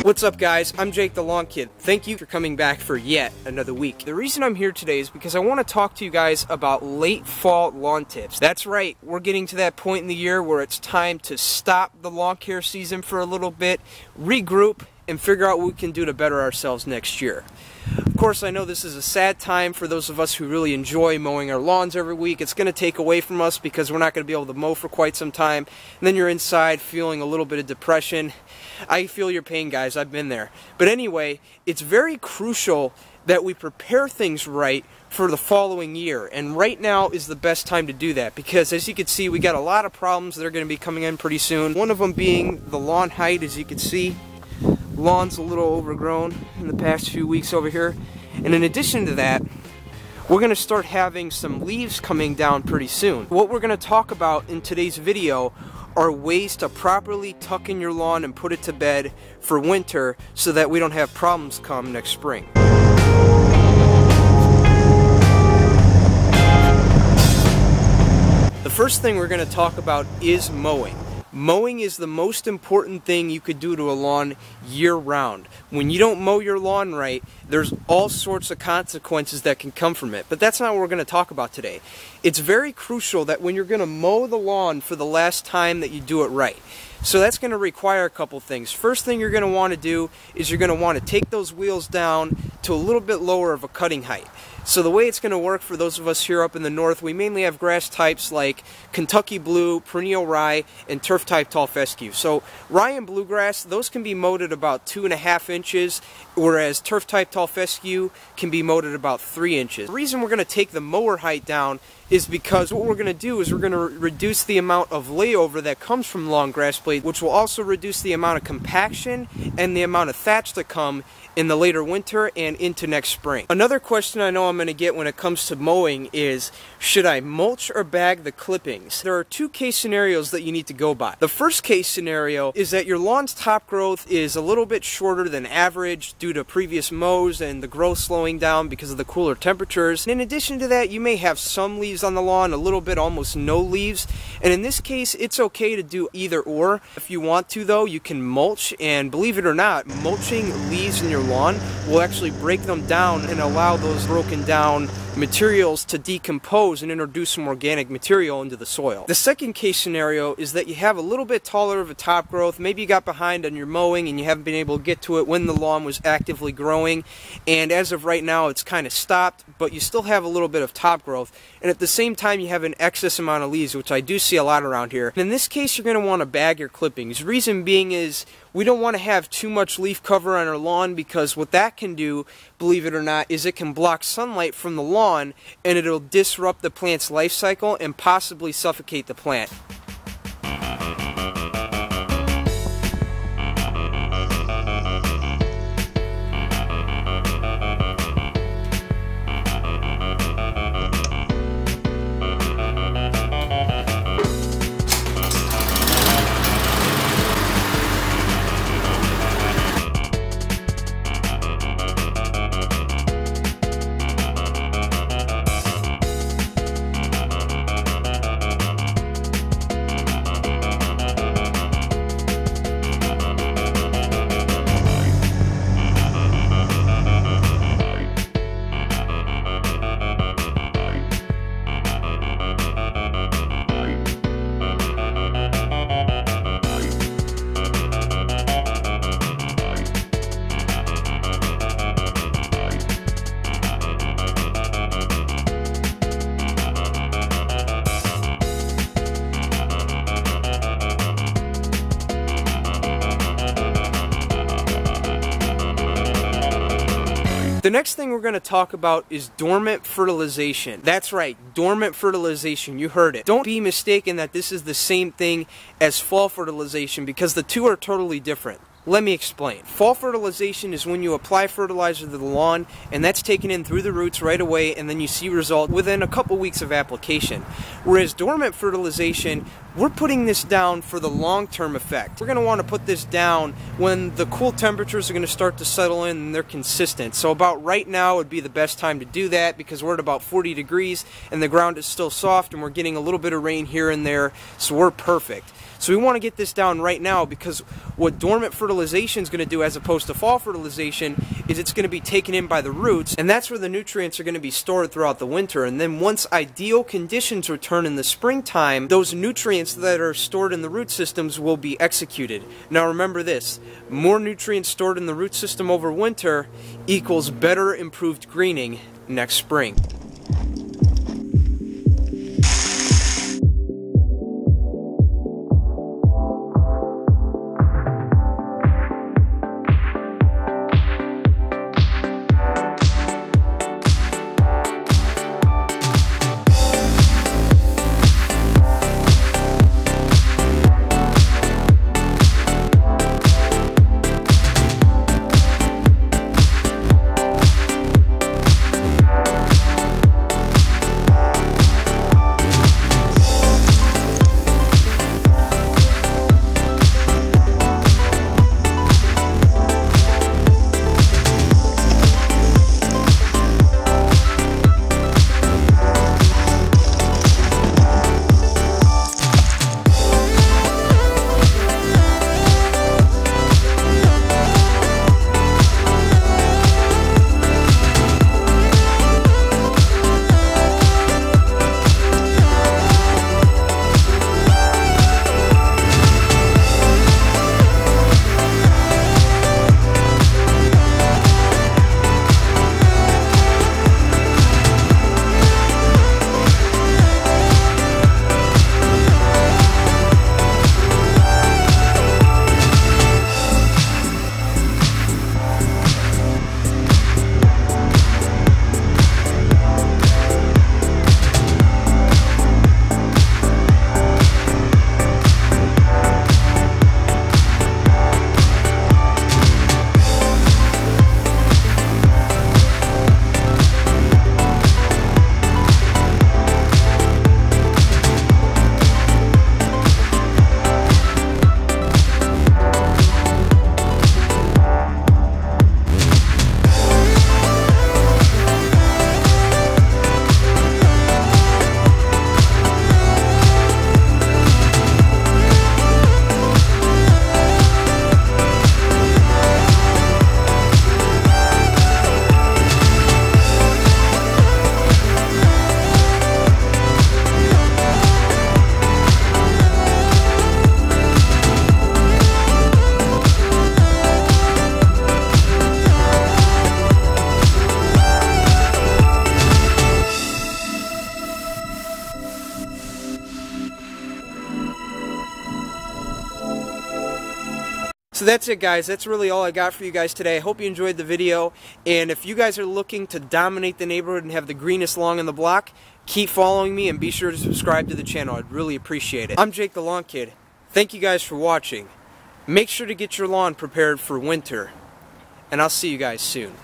What's up guys, I'm Jake the Lawn Kid. Thank you for coming back for yet another week. The reason I'm here today is because I want to talk to you guys about late fall lawn tips. That's right, we're getting to that point in the year where it's time to stop the lawn care season for a little bit, regroup, and figure out what we can do to better ourselves next year. Of course, I know this is a sad time for those of us who really enjoy mowing our lawns every week. It's going to take away from us because we're not going to be able to mow for quite some time. And then you're inside feeling a little bit of depression. I feel your pain, guys. I've been there. But anyway, it's very crucial that we prepare things right for the following year. And right now is the best time to do that because, as you can see, we got a lot of problems that are going to be coming in pretty soon. One of them being the lawn height, as you can see. Lawn's a little overgrown in the past few weeks over here, and in addition to that, we're going to start having some leaves coming down pretty soon. What we're going to talk about in today's video are ways to properly tuck in your lawn and put it to bed for winter so that we don't have problems come next spring. The first thing we're going to talk about is mowing. Mowing is the most important thing you could do to a lawn year-round. When you don't mow your lawn right, there's all sorts of consequences that can come from it. But that's not what we're going to talk about today. It's very crucial that when you're going to mow the lawn for the last time that you do it right. So that's going to require a couple things. First thing you're going to want to do is you're going to want to take those wheels down to a little bit lower of a cutting height. So the way it's going to work for those of us here up in the north, we mainly have grass types like Kentucky Blue, Perennial Rye, and Turf Type Tall Fescue. So rye and bluegrass, those can be mowed at about 2.5 inches, whereas Turf Type Tall Fescue can be mowed at about 3 inches. The reason we're going to take the mower height down is because what we're going to do is we're going to reduce the amount of layover that comes from long grass blade, which will also reduce the amount of compaction and the amount of thatch that come in the later winter and into next spring. Another question I know I'm going to get when it comes to mowing is, should I mulch or bag the clippings? There are two case scenarios that you need to go by. The first case scenario is that your lawn's top growth is a little bit shorter than average due to previous mows and the growth slowing down because of the cooler temperatures. And in addition to that, you may have some leaves on the lawn, a little bit, almost no leaves. And in this case, it's okay to do either or. If you want to though, you can mulch, and believe it or not, mulching leaves in your lawn will actually break them down and allow those broken down materials to decompose and introduce some organic material into the soil. The second case scenario is that you have a little bit taller of a top growth. Maybe you got behind on your mowing and you haven't been able to get to it when the lawn was actively growing, and as of right now it's kind of stopped, but you still have a little bit of top growth, and at the same time you have an excess amount of leaves, which I do see a lot around here. And in this case, you're going to want to bag your clippings. Reason being is we don't want to have too much leaf cover on our lawn, because what that can do, believe it or not, is it can block sunlight from the lawn and it'll disrupt the plant's life cycle and possibly suffocate the plant. The next thing we're going to talk about is dormant fertilization. That's right, dormant fertilization, you heard it. Don't be mistaken that this is the same thing as fall fertilization, because the two are totally different. Let me explain. Fall fertilization is when you apply fertilizer to the lawn, and that's taken in through the roots right away, and then you see result within a couple weeks of application. Whereas dormant fertilization, we're putting this down for the long-term effect. We're going to want to put this down when the cool temperatures are going to start to settle in and they're consistent. So about right now would be the best time to do that, because we're at about 40 degrees and the ground is still soft and we're getting a little bit of rain here and there, so we're perfect. So we want to get this down right now, because what dormant fertilization is going to do as opposed to fall fertilization is it's going to be taken in by the roots, and that's where the nutrients are going to be stored throughout the winter. And then once ideal conditions return in the springtime, those nutrients that are stored in the root systems will be executed. Now remember this, more nutrients stored in the root system over winter equals better improved greening next spring. So that's it, guys. That's really all I got for you guys today. I hope you enjoyed the video, and if you guys are looking to dominate the neighborhood and have the greenest lawn in the block, keep following me and be sure to subscribe to the channel. I'd really appreciate it. I'm Jake the Lawn Kid. Thank you guys for watching. Make sure to get your lawn prepared for winter, and I'll see you guys soon.